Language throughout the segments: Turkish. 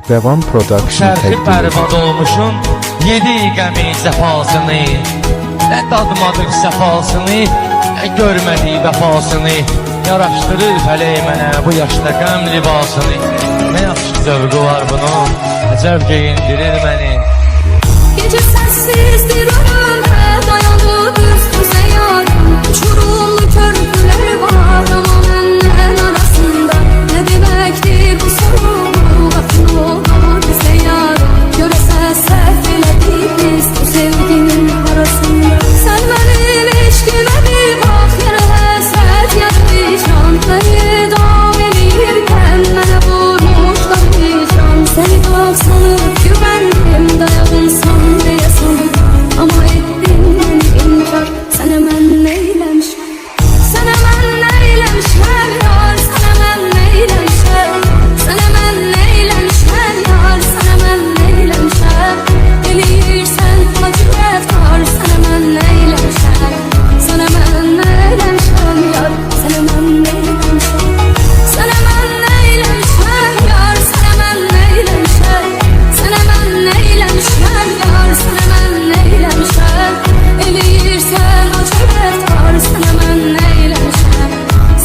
Revan Production Şərxi təqdim bərbad olmuşum 7 qəmi cəfasını, nə dadmadır səfasını, nə görmədik vəfasını, yaraşdırır fələk mənə bu yaşda qəm libasını. Nə yaxşı zövqü var bunun, əcəb geyindirir məni. Gece sessizdir önümde, dayanıb üstüze yarım. Uçurumlu körpüler var ama benimle arasında. Ne demektir bu sorumlu, bakın olur bize yarım. Görese səhv elədik biz bu sevginin arasında. Sen benim eşkime bir bak, yere həsrət yatmayacağım. Beni dam eləyirkən mənə vurmuşlar vicdan. Seni çok sanıp güvendim, dayansan diye sanırım. Ama ettin beni inkar, sen hemen neylemişim. Sen hemen neylemişim yar, sen hemen neylemişim. Sen hemen neylemişim yar, sen hemen neylemişim. Eləyirsən acı rəftar, sen hemen neylemişim. Sen hemen neylemişim yar, sen hemen neylemişim. Sen hemen neylemişim yar, sen hemen neylemişim. Sen hemen neylemişim yar, sen hemen neylemişim. Eləyirsən acı rəftar, sen hemen neylemişim.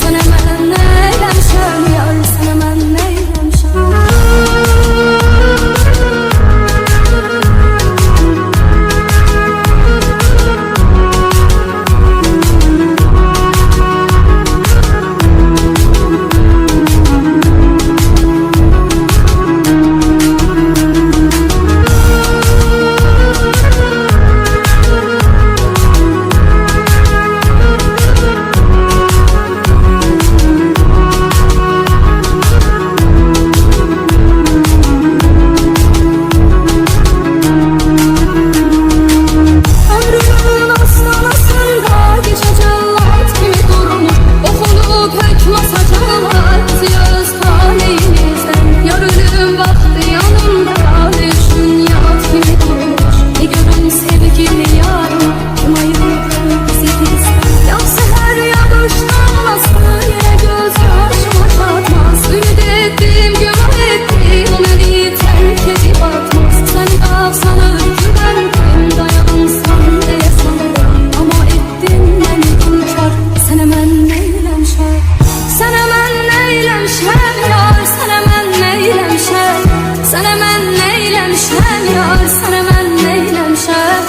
Sen hemen neylemişim yar, sen hemen neylemişim. Ömrümün aslanasında gece cellat gibi durmuş. Okunup hüküm asacaklar bizi öz talihimizden. Yar ölüm vakti yanımda düşün yat gibi durmuş. Ne görün sevgili yarım, kim ayırır bizi bizden. Ya seher ya kıştan nasıl yine göz yaşıma çatmaz. Ümit ettim günah ettim, o beni terk edip atmaz. Sen kalksanı güvendim, dayansan diye sanırım. Ama ettin beni inkar, sen hemen neylemişim. Sen hemen neylemişim yar, sen hemen neylemişim. Sen hemen neylemişim yar, sen hemen neylemişim.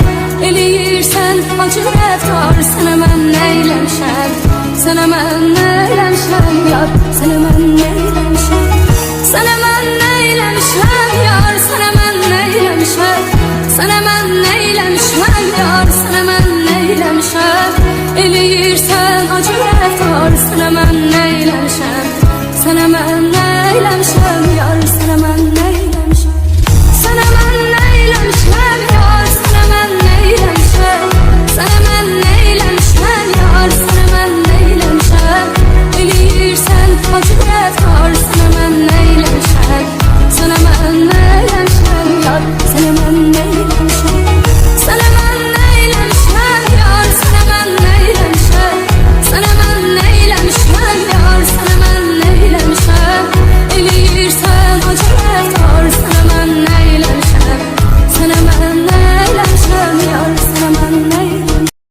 Eləyirsən acı rəftar, sen hemen neylemişim. Sen hemen neylemişim yar, sen hemen neylemişim. Sen hemen neylemişim yar, sen hemen neylemişim. Sen hemen neylemişim yar, sen hemen neylemişim. Eləyirsən acı rəftar, sen hemen neylemişim. Sen hemen neylemişim.